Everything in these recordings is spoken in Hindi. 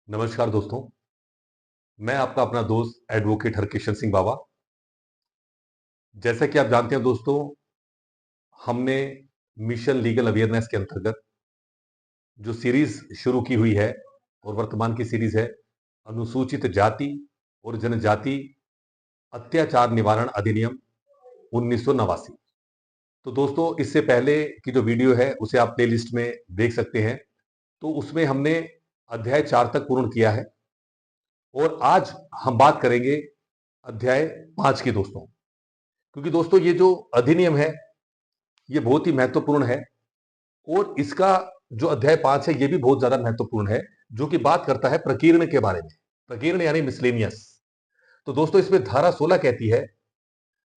नमस्कार दोस्तों। मैं आपका अपना दोस्त एडवोकेट हरकिशन सिंह बावा। जैसा कि आप जानते हैं दोस्तों, हमने मिशन लीगल अवेयरनेस के अंतर्गत जो सीरीज शुरू की हुई है और वर्तमान की सीरीज है अनुसूचित जाति और जनजाति अत्याचार निवारण अधिनियम 1989। तो दोस्तों, इससे पहले की जो वीडियो है उसे आप प्लेलिस्ट में देख सकते हैं। तो उसमें हमने अध्याय 4 तक पूर्ण किया है और आज हम बात करेंगे अध्याय 5 की दोस्तों। क्योंकि दोस्तों, ये जो अधिनियम है ये बहुत ही महत्वपूर्ण है और इसका जो अध्याय 5 है ये भी बहुत ज्यादा महत्वपूर्ण है, जो कि बात करता है प्रकीर्ण के बारे में। प्रकीर्ण यानी मिसलेनियस। तो दोस्तों, इसमें धारा 16 कहती है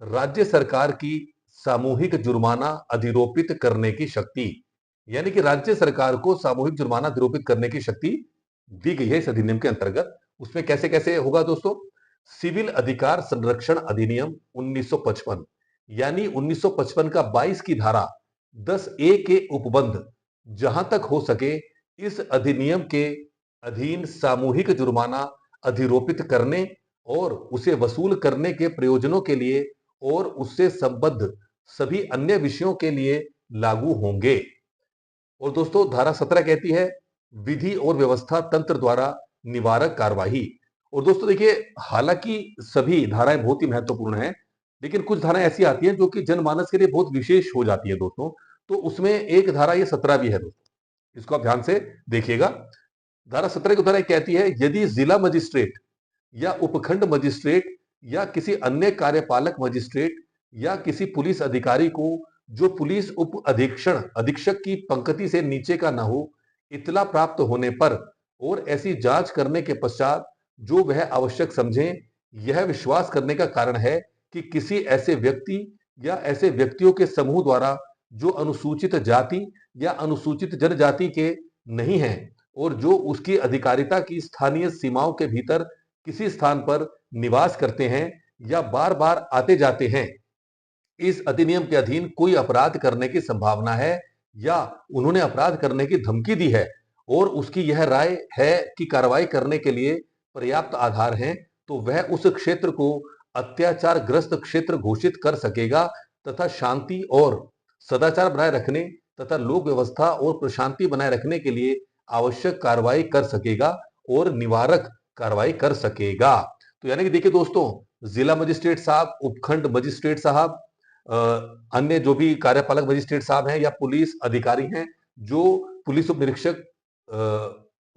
राज्य सरकार की सामूहिक जुर्माना अधिरोपित करने की शक्ति। यानी कि राज्य सरकार को सामूहिक जुर्माना अधिरोपित करने की शक्ति दी गई है इस अधिनियम के अंतर्गत। उसमें कैसे कैसे होगा दोस्तों? सिविल अधिकार संरक्षण अधिनियम 1955 यानी 1955 का 22 की धारा 10A के उपबंध जहां तक हो सके इस अधिनियम के अधीन सामूहिक जुर्माना अधिरोपित करने और उसे वसूल करने के प्रयोजनों के लिए और उससे संबद्ध सभी अन्य विषयों के लिए लागू होंगे। और दोस्तों, धारा 17 कहती है विधि और व्यवस्था तंत्र द्वारा निवारक कार्यवाही। और दोस्तों देखिए, हालांकि सभी धाराएं बहुत ही महत्वपूर्ण हैं, लेकिन कुछ धाराएं ऐसी आती हैं जो कि जनमानस के लिए बहुत विशेष हो जाती है दोस्तों। तो उसमें एक धारा ये 17 भी है दोस्तों, इसको आप ध्यान से देखिएगा। धारा 17 की धारा कहती है यदि जिला मजिस्ट्रेट या उपखंड मजिस्ट्रेट या किसी अन्य कार्यपालक मजिस्ट्रेट या किसी पुलिस अधिकारी को जो पुलिस उप अधीक्षण अधीक्षक की पंक्ति से नीचे का न हो इतला प्राप्त होने पर और ऐसी जांच करने के पश्चात जो वह आवश्यक समझे, यह विश्वास करने का कारण है कि किसी ऐसे व्यक्ति या ऐसे व्यक्तियों के समूह द्वारा जो अनुसूचित जाति या अनुसूचित जनजाति के नहीं हैं और जो उसकी अधिकारिता की स्थानीय सीमाओं के भीतर किसी स्थान पर निवास करते हैं या बार बार आते जाते हैं, इस अधिनियम के अधीन कोई अपराध करने की संभावना है या उन्होंने अपराध करने की धमकी दी है और उसकी यह राय है कि कार्रवाई करने के लिए पर्याप्त आधार हैं, तो वह उस क्षेत्र को अत्याचार ग्रस्त क्षेत्र घोषित कर सकेगा तथा शांति और सदाचार बनाए रखने तथा लोक व्यवस्था और प्रशांति बनाए रखने के लिए आवश्यक कार्रवाई कर सकेगा और निवारक कार्रवाई कर सकेगा। तो यानी कि देखिए दोस्तों, जिला मजिस्ट्रेट साहब, उपखंड मजिस्ट्रेट साहब, अन्य जो भी कार्यपालक मजिस्ट्रेट साहब हैं या पुलिस अधिकारी हैं जो पुलिस उप निरीक्षक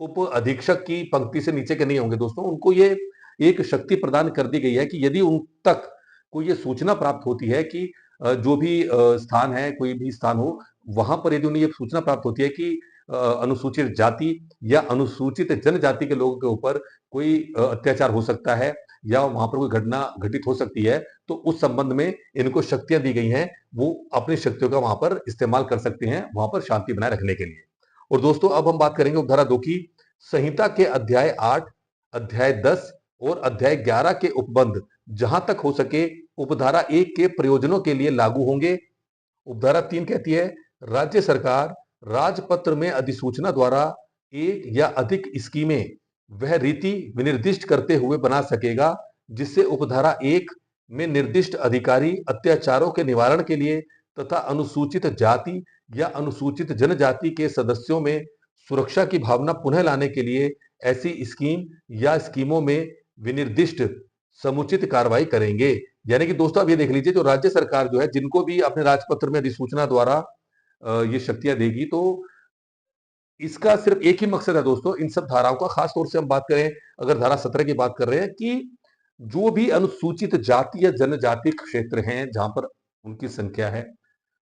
उप अधीक्षक की पंक्ति से नीचे के नहीं होंगे दोस्तों, उनको ये एक शक्ति प्रदान कर दी गई है कि यदि उन तक कोई ये सूचना प्राप्त होती है कि जो भी स्थान है, कोई भी स्थान हो, वहां पर यदि उन्हें ये सूचना प्राप्त होती है कि अनुसूचित जाति या अनुसूचित जनजाति के लोगों के ऊपर कोई अत्याचार हो सकता है या वहां पर कोई घटना घटित हो सकती है, तो उस संबंध में इनको शक्तियां दी गई हैं, वो अपनी शक्तियों का वहां पर इस्तेमाल कर सकते हैं वहां पर शांति बनाए रखने के लिए। और दोस्तों, अब हम बात करेंगे उपधारा 2 की। संहिता के अध्याय 8, अध्याय 10 और अध्याय 11 के उपबंध जहां तक हो सके उपधारा 1 के प्रयोजनों के लिए लागू होंगे। उपधारा 3 कहती है राज्य सरकार राजपत्र में अधिसूचना द्वारा एक या अधिक स्कीमें वह रीति विनिर्दिष्ट करते हुए बना सकेगा जिससे उपधारा 1 में निर्दिष्ट अधिकारी अत्याचारों के निवारण के लिए तथा अनुसूचित जाति या अनुसूचित जनजाति के सदस्यों में सुरक्षा की भावना पुनः लाने के लिए ऐसी स्कीम या स्कीमों में विनिर्दिष्ट समुचित कार्रवाई करेंगे। यानी कि दोस्तों, आप ये देख लीजिए, जो राज्य सरकार जो है जिनको भी अपने राजपत्र में अधिसूचना द्वारा ये शक्तियां देगी, तो इसका सिर्फ एक ही मकसद है दोस्तों इन सब धाराओं का। खास तौर से हम बात करें, अगर धारा 17 की बात कर रहे हैं, कि जो भी अनुसूचित जाति या जनजाति क्षेत्र हैं जहां पर उनकी संख्या है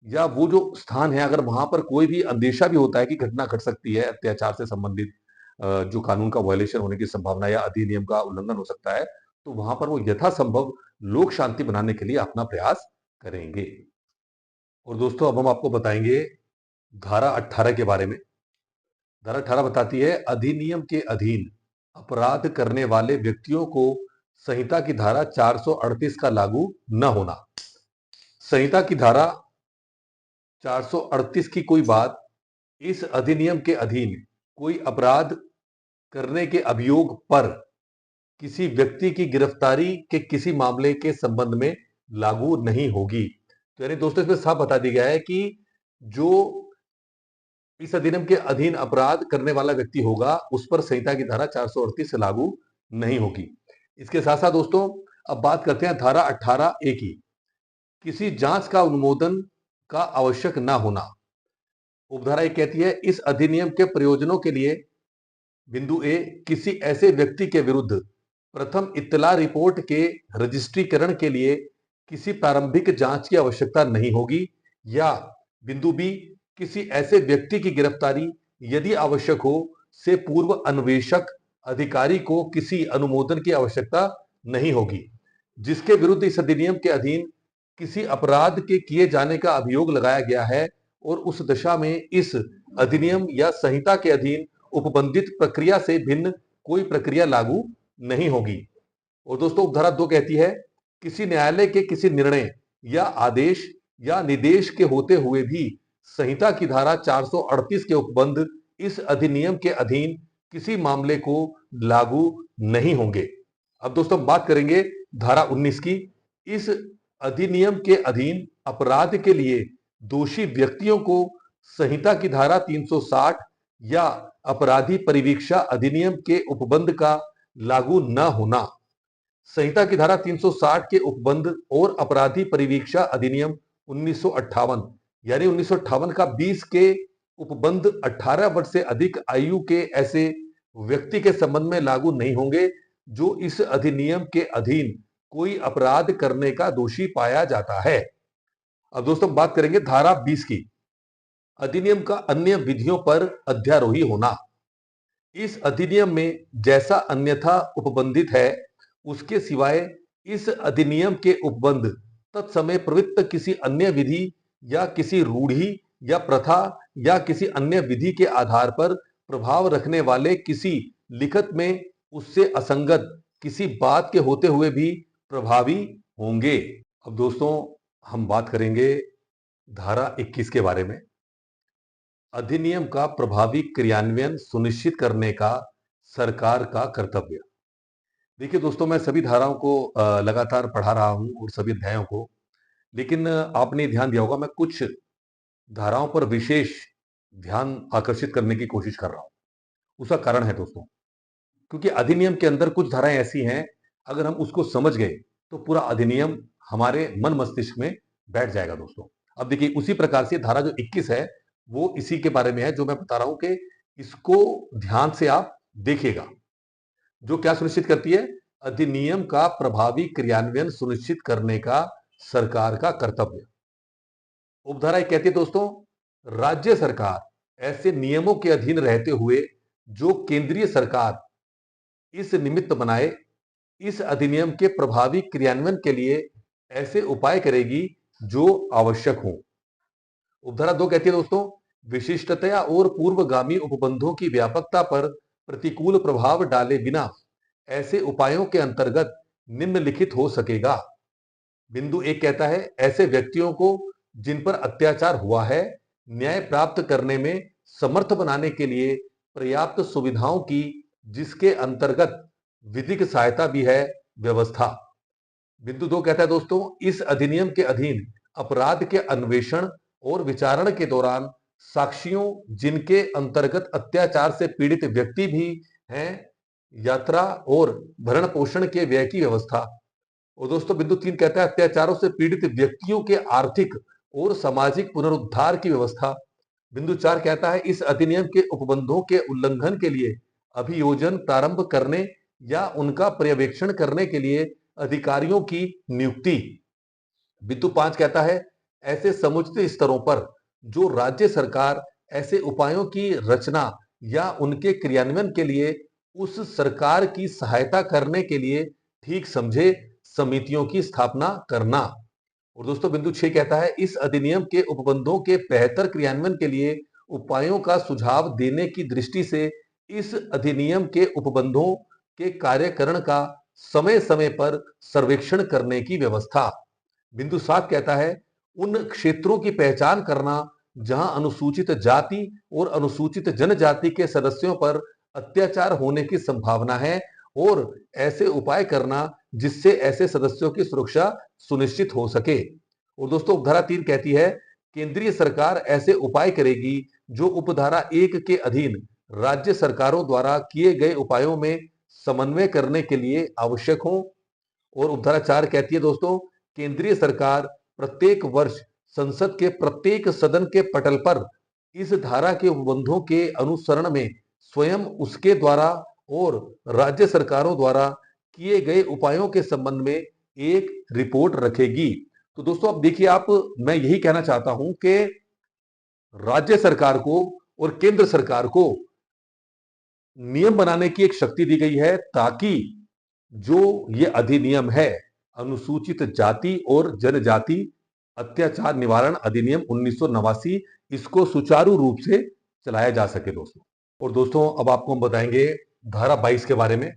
या वो जो स्थान है, अगर वहां पर कोई भी अंदेशा भी होता है कि घटना घट सकती है अत्याचार से संबंधित, जो कानून का वायलेशन होने की संभावना या अधिनियम का उल्लंघन हो सकता है, तो वहां पर वो यथासंभव लोक शांति बनाने के लिए अपना प्रयास करेंगे। और दोस्तों, अब हम आपको बताएंगे धारा 18 के बारे में। धारा 18 बताती है अधिनियम के अधीन अपराध करने वाले व्यक्तियों को संहिता की धारा 438 का लागू न होना। संहिता की धारा 438 की कोई बात इस अधिनियम के अधीन कोई अपराध करने के अभियोग पर किसी व्यक्ति की गिरफ्तारी के किसी मामले के संबंध में लागू नहीं होगी। तो यानी दोस्तों इसमें साफ बता दिया गया है कि जो इस अधिनियम के अधीन अपराध करने वाला व्यक्ति होगा उस पर संहिता की धारा 438 लागू नहीं होगी। इसके साथ साथ दोस्तों अब बात करते हैं धारा 18A की, किसी जांच का अनुमोदन का आवश्यक ना होना। उपधारा एक कहती है इस अधिनियम के प्रयोजनों के लिए बिंदु ए किसी ऐसे व्यक्ति के विरुद्ध प्रथम इत्तला रिपोर्ट के रजिस्ट्रीकरण के लिए किसी प्रारंभिक जांच की आवश्यकता नहीं होगी, या बिंदु बी किसी ऐसे व्यक्ति की गिरफ्तारी यदि आवश्यक हो से पूर्व अन्वेषक अधिकारी को किसी अनुमोदन की आवश्यकता नहीं होगी। जिसके विरुद्ध इस अधिनियम के अधीन किसी अपराध के किए जाने का अभियोग लगाया गया है और उस दशा में इस अधिनियम या संहिता के अधीन उपबंधित प्रक्रिया से भिन्न कोई प्रक्रिया लागू नहीं होगी। और दोस्तों उपधारा 2 कहती है किसी न्यायालय के किसी निर्णय या आदेश या निर्देश के होते हुए भी संहिता की धारा 438 के उपबंध इस अधिनियम के अधीन किसी मामले को लागू नहीं होंगे। अब दोस्तों बात करेंगे धारा 19 की। इस अधिनियम के अधीन अपराध के लिए दोषी व्यक्तियों को संहिता की धारा 360 या अपराधी परिवीक्षा अधिनियम के उपबंध का लागू न होना। संहिता की धारा 360 के उपबंध और अपराधी परिवीक्षा अधिनियम 1958 यानी 1958 का 20 के उपबंध 18 वर्ष से अधिक आयु के ऐसे व्यक्ति के संबंध में लागू नहीं होंगे जो इस अधिनियम के अधीन कोई अपराध करने का दोषी पाया जाता है। अब दोस्तों बात करेंगे धारा 20 की, अधिनियम का अन्य विधियों पर अध्यारोही होना। इस अधिनियम में जैसा अन्यथा उपबंधित है उसके सिवाय इस अधिनियम के उपबंध तत्समय प्रवृत्त किसी अन्य विधि या किसी रूढ़ी या प्रथा या किसी अन्य विधि के आधार पर प्रभाव रखने वाले किसी लिखत में उससे असंगत किसी बात के होते हुए भी प्रभावी होंगे। अब दोस्तों हम बात करेंगे धारा 21 के बारे में, अधिनियम का प्रभावी क्रियान्वयन सुनिश्चित करने का सरकार का कर्तव्य। देखिए दोस्तों मैं सभी धाराओं को लगातार पढ़ा रहा हूं और सभी अध्यायों को, लेकिन आपने ध्यान दिया होगा मैं कुछ धाराओं पर विशेष ध्यान आकर्षित करने की कोशिश कर रहा हूं। उसका कारण है दोस्तों क्योंकि अधिनियम के अंदर कुछ धाराएं ऐसी हैं अगर हम उसको समझ गए तो पूरा अधिनियम हमारे मन मस्तिष्क में बैठ जाएगा दोस्तों। अब देखिए उसी प्रकार से धारा जो 21 है वो इसी के बारे में है जो मैं बता रहा हूं कि इसको ध्यान से आप देखिएगा। जो क्या सुनिश्चित करती है, अधिनियम का प्रभावी क्रियान्वयन सुनिश्चित करने का सरकार का कर्तव्य। उपधारा एक कहती है दोस्तों राज्य सरकार ऐसे नियमों के अधीन रहते हुए जो केंद्रीय सरकार इस निमित्त बनाए इस अधिनियम के प्रभावी क्रियान्वयन के लिए ऐसे उपाय करेगी जो आवश्यक हो। उपधारा 2 कहती है दोस्तों विशिष्टतया और पूर्वगामी उपबंधों की व्यापकता पर प्रतिकूल प्रभाव डाले बिना ऐसे उपायों के अंतर्गत निम्नलिखित हो सकेगा। बिंदु 1 कहता है ऐसे व्यक्तियों को जिन पर अत्याचार हुआ है न्याय प्राप्त करने में समर्थ बनाने के लिए पर्याप्त सुविधाओं की जिसके अंतर्गत विधिक सहायता भी है व्यवस्था। बिंदु 2 कहता है दोस्तों इस अधिनियम के अधीन अपराध के अन्वेषण और विचारण के दौरान साक्षियों जिनके अंतर्गत अत्याचार से पीड़ित व्यक्ति भी हैं यात्रा और भरण पोषण के व्यय की व्यवस्था। और दोस्तों बिंदु 3 कहता है अत्याचारों से पीड़ित व्यक्तियों के आर्थिक और सामाजिक पुनरुद्धार की व्यवस्था। बिंदु 4 कहता है इस अधिनियम के उपबंधों के उल्लंघन के लिए अभियोजन प्रारंभ करने या उनका पर्यवेक्षण करने के लिए अधिकारियों की नियुक्ति। बिंदु 5 कहता है ऐसे समुचित स्तरों पर जो राज्य सरकार ऐसे उपायों की रचना या उनके क्रियान्वयन के लिए उस सरकार की सहायता करने के लिए ठीक समझे समितियों की स्थापना करना। और दोस्तों बिंदु 6 कहता है इस अधिनियम के उपबंधों के बेहतर क्रियान्वयन के लिए उपायों का सुझाव देने की दृष्टि से इस अधिनियम के उपबंधों के कार्यकरण का समय समय पर सर्वेक्षण करने की व्यवस्था। बिंदु 7 कहता है उन क्षेत्रों की पहचान करना जहां अनुसूचित जाति और अनुसूचित जनजाति के सदस्यों पर अत्याचार होने की संभावना है और ऐसे उपाय करना जिससे ऐसे सदस्यों की सुरक्षा सुनिश्चित हो सके। और दोस्तों उपधारा 3 कहती है केंद्रीय सरकार ऐसे उपाय करेगी जो उपधारा 1 के अधीन राज्य सरकारों द्वारा किए गए उपायों में समन्वय करने के लिए आवश्यक हो। और उपधारा 4 कहती है दोस्तों केंद्रीय सरकार प्रत्येक वर्ष संसद के प्रत्येक सदन के पटल पर इस धारा के उपबंधों के अनुसरण में स्वयं उसके द्वारा और राज्य सरकारों द्वारा किए गए उपायों के संबंध में एक रिपोर्ट रखेगी। तो दोस्तों अब देखिए आप, मैं यही कहना चाहता हूं कि राज्य सरकार को और केंद्र सरकार को नियम बनाने की एक शक्ति दी गई है ताकि जो ये अधिनियम है अनुसूचित जाति और जनजाति अत्याचार निवारण अधिनियम 1989 इसको सुचारू रूप से चलाया जा सके दोस्तों। और दोस्तों अब आपको हम बताएंगे धारा 22 के बारे में।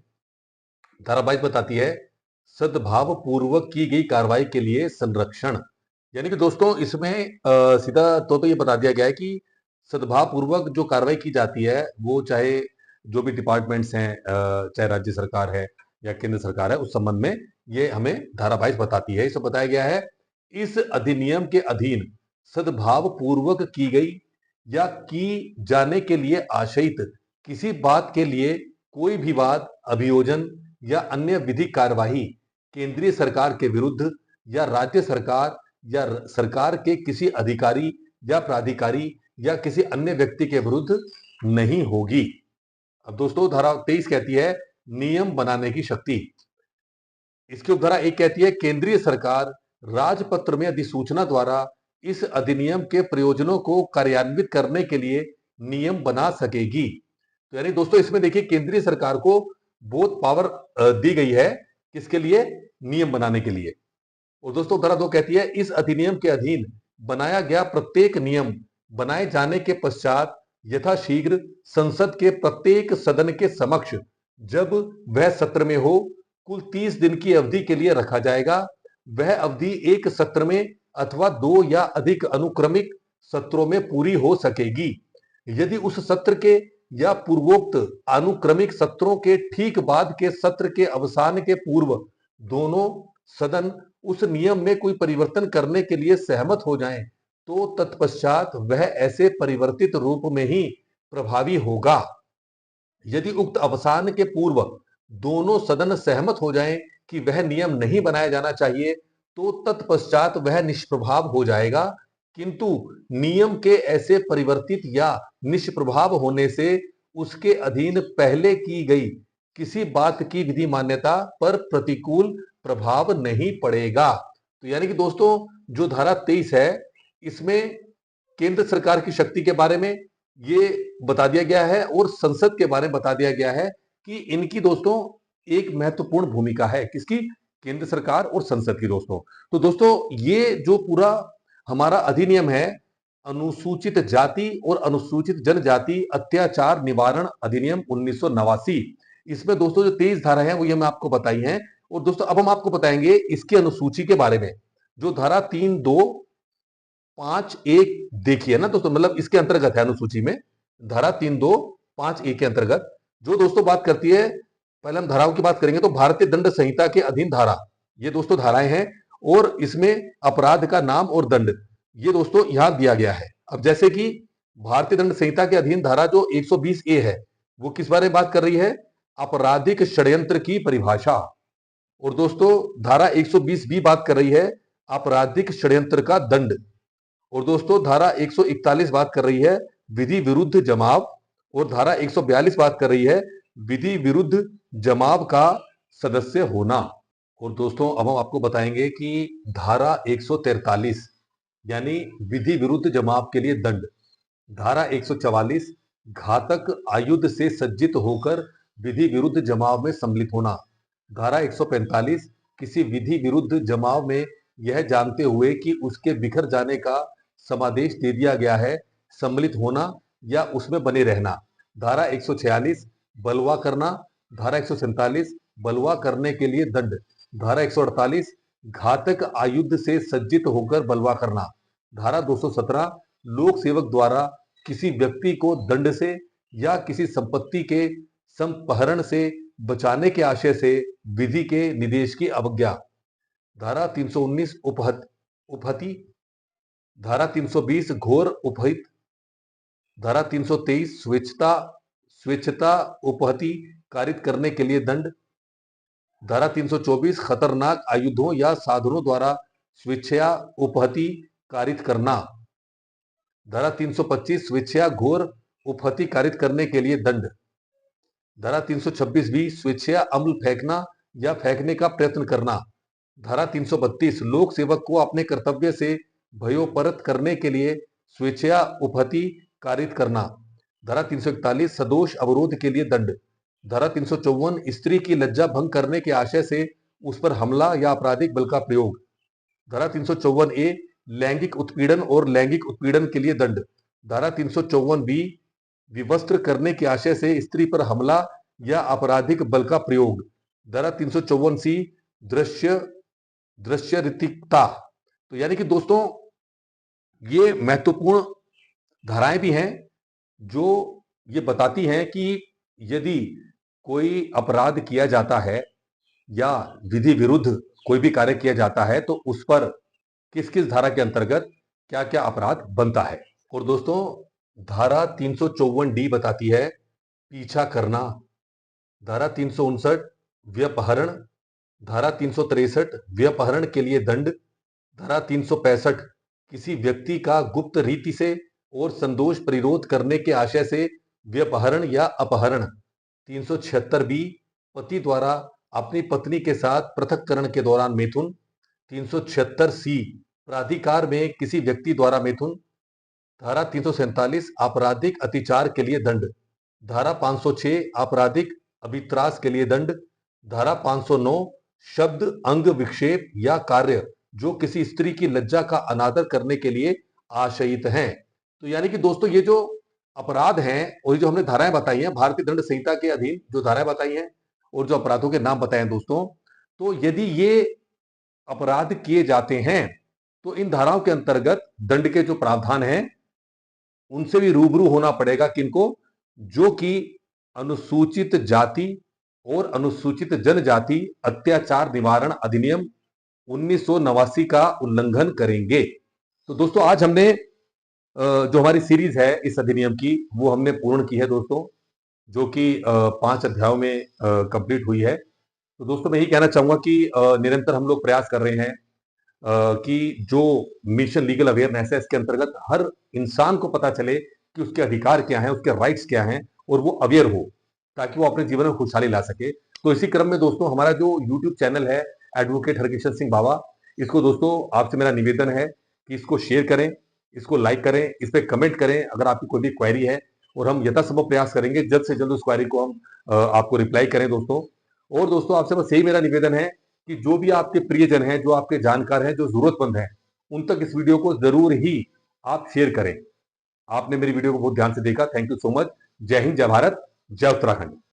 धारा 22 बताती है सद्भाव पूर्वक की गई कार्रवाई के लिए संरक्षण। यानी कि दोस्तों इसमें सीधा तौर पर यह बता दिया गया है कि सद्भाव पूर्वक जो कार्रवाई की जाती है वो चाहे जो भी डिपार्टमेंट्स हैं, चाहे राज्य सरकार है या केंद्र सरकार है, उस संबंध में ये हमें धारा 22 बताती है। इसमें बताया गया है इस अधिनियम के अधीन सद्भाव पूर्वक की गई या की जाने के लिए आशयित किसी बात के लिए कोई भी वाद, अभियोजन या अन्य विधिक कार्यवाही केंद्रीय सरकार के विरुद्ध या राज्य सरकार या सरकार के किसी अधिकारी या प्राधिकारी या किसी अन्य व्यक्ति के विरुद्ध नहीं होगी। अब दोस्तों धारा 23 कहती है नियम बनाने की शक्ति। इसकी उपधारा 1 कहती है केंद्रीय सरकार राजपत्र में अधिसूचना द्वारा इस अधिनियम के प्रयोजनों को कार्यान्वित करने के लिए नियम बना सकेगी। तो यानी दोस्तों इसमें देखिए केंद्रीय सरकार को बहुत पावर दी गई है किसके लिए? नियम बनाने के लिए। और दोस्तों धारा 2 कहती है इस अधिनियम के अधीन बनाया गया प्रत्येक नियम बनाए जाने के पश्चात यथाशीघ्र संसद के प्रत्येक सदन के समक्ष जब वह सत्र में हो कुल 30 दिन की अवधि के लिए रखा जाएगा। वह अवधि एक सत्र में अथवा 2 या अधिक अनुक्रमिक सत्रों में पूरी हो सकेगी। यदि उस सत्र के या पूर्वोक्त अनुक्रमिक सत्रों के ठीक बाद के सत्र के अवसान के पूर्व दोनों सदन उस नियम में कोई परिवर्तन करने के लिए सहमत हो जाएं, तो तत्पश्चात वह ऐसे परिवर्तित रूप में ही प्रभावी होगा। यदि उक्त अवसान के पूर्व दोनों सदन सहमत हो जाएं कि वह नियम नहीं बनाया जाना चाहिए, तो तत्पश्चात वह निष्प्रभाव हो जाएगा। किंतु नियम के ऐसे परिवर्तित या निष्प्रभाव होने से उसके अधीन पहले की गई किसी बात की विधि मान्यता पर प्रतिकूल प्रभाव नहीं पड़ेगा। तो यानी कि दोस्तों जो धारा 23 है इसमें केंद्र सरकार की शक्ति के बारे में ये बता दिया गया है और संसद के बारे में बता दिया गया है कि इनकी दोस्तों एक महत्वपूर्ण भूमिका है। किसकी? केंद्र सरकार और संसद की दोस्तों। तो दोस्तों ये जो पूरा हमारा अधिनियम है अनुसूचित जाति और अनुसूचित जनजाति अत्याचार निवारण अधिनियम 1989, इसमें दोस्तों जो 23 धारा है वो ये मैं आपको बताई हैं। और दोस्तों अब हम आपको बताएंगे इसकी अनुसूची के बारे में। जो धारा 3.2.5.1 देखिए ना दोस्तों, मतलब इसके अंतर्गत है अनुसूची में धारा 3.2.5.1 के अंतर्गत जो दोस्तों बात करती है। पहले हम धाराओं की बात करेंगे तो भारतीय दंड संहिता के अधीन धारा, ये दोस्तों धाराएं हैं और इसमें अपराध का नाम और दंड ये दोस्तों यहां दिया गया है। अब जैसे कि भारतीय दंड संहिता के अधीन धारा जो 120A है वो किस बारे में बात कर रही है? आपराधिक षड्यंत्र की परिभाषा। और दोस्तों धारा 120B बात कर रही है आपराधिक षड्यंत्र का दंड। और दोस्तों धारा 141 बात कर रही है विधि विरुद्ध जमाव। और धारा 142 बात कर रही है विधि विरुद्ध जमाव का सदस्य होना। और दोस्तों अब हम आपको बताएंगे कि धारा 143 यानी विधि विरुद्ध जमाव के लिए दंड, धारा 144 घातक आयुध से सज्जित होकर विधि विरुद्ध जमाव में सम्मिलित होना, धारा 145 किसी विधि विरुद्ध जमाव में यह जानते हुए कि उसके बिखर जाने का समादेश दे दिया गया है सम्मिलित होना या उसमें बने रहना, धारा 146 बलवा करना, धारा 147 बलवा करने के लिए दंड, धारा 148 घातक आयुध से सज्जित होकर बलवा करना, धारा 217 लोक सेवक द्वारा किसी व्यक्ति को दंड से या किसी संपत्ति के संपहरण से बचाने के आशय से विधि के निर्देश की अवज्ञा। धारा 319 उपहति, धारा 320 घोर उपहित, धारा 323 स्वेच्छता उपहति कारित करने के लिए दंड, धारा 324 खतरनाक आयुधों या साधनों द्वारा स्वेच्छया उपहति कारित करना, धारा 325 स्वेच्छया घोर उपहति कारित करने के लिए दंड, धारा 326 भी स्वेच्छया अम्ल फेंकना या फेंकने का प्रयत्न करना, धारा 332 लोक सेवक को अपने कर्तव्य से भयोपरत करने के लिए स्वेच्छया उपहति कारित करना, धारा 341 सदोष अवरोध के लिए दंड, धारा 354 स्त्री की लज्जा भंग करने के आशय से उस पर हमला या आपराधिक बल का प्रयोग, धारा 354 ए लैंगिक उत्पीड़न और लैंगिक उत्पीड़न के लिए दंड, धारा 354 बी विवस्त्र करने के आशय से स्त्री पर हमला या आपराधिक बल का प्रयोग, धारा 354 सी दृश्य ऋतिकता। तो यानी कि दोस्तों ये महत्वपूर्ण धाराएं भी हैं जो ये बताती हैं कि यदि कोई अपराध किया जाता है या विधि विरुद्ध कोई भी कार्य किया जाता है तो उस पर किस किस धारा के अंतर्गत क्या क्या अपराध बनता है। और दोस्तों धारा 354 डी बताती है पीछा करना, धारा 359 व्यपहरण, धारा 363 व्यपहरण के लिए दंड, धारा 365 किसी व्यक्ति का गुप्त रीति से और संदोष परिरोध करने के आशय से व्यपहरण या अपहरण, 376 बी पति द्वारा अपनी पत्नी के साथ पृथककरण के दौरान मैथुन, 376 सी प्राधिकार में किसी व्यक्ति द्वारा मैथुन, धारा 347 आपराधिक अतिचार के लिए दंड, धारा 506 आपराधिक अभित्रास के लिए दंड, धारा 509 शब्द अंग विक्षेप या कार्य जो किसी स्त्री की लज्जा का अनादर करने के लिए आशयित हैं। तो यानी कि दोस्तों ये जो अपराध हैं और जो हमने धाराएं बताई हैं भारतीय दंड संहिता के अधीन जो धाराएं बताई हैं और जो अपराधों के नाम बताए हैं दोस्तों, तो यदि ये अपराध किए जाते हैं तो इन धाराओं के अंतर्गत दंड के जो प्रावधान हैं उनसे भी रूबरू होना पड़ेगा किनको, जो कि अनुसूचित जाति और अनुसूचित जनजाति अत्याचार निवारण अधिनियम 1989 का उल्लंघन करेंगे। तो दोस्तों आज हमने जो हमारी सीरीज है इस अधिनियम की वो हमने पूर्ण की है दोस्तों, जो कि 5 अध्यायों में कंप्लीट हुई है। तो दोस्तों मैं यही कहना चाहूंगा कि निरंतर हम लोग प्रयास कर रहे हैं कि जो मिशन लीगल अवेयरनेस है इसके अंतर्गत हर इंसान को पता चले कि उसके अधिकार क्या हैं, उसके राइट्स क्या हैं और वो अवेयर हो ताकि वो अपने जीवन में खुशहाली ला सके। तो इसी क्रम में दोस्तों हमारा जो यूट्यूब चैनल है एडवोकेट हरकिशन सिंह बावा, इसको दोस्तों आपसे मेरा निवेदन है कि इसको शेयर करें, इसको लाइक करें, इस पर कमेंट करें अगर आपकी कोई भी क्वेरी है और हम यथासंभव प्रयास करेंगे जल्द से जल्द उस क्वेरी को हम आपको रिप्लाई करें दोस्तों। और दोस्तों आपसे बस यही मेरा निवेदन है कि जो भी आपके प्रियजन हैं, जो आपके जानकार हैं, जो जरूरतमंद हैं, उन तक इस वीडियो को जरूर ही आप शेयर करें। आपने मेरी वीडियो को बहुत ध्यान से देखा, थैंक यू सो मच। जय हिंद, जय भारत, जय उत्तराखंड।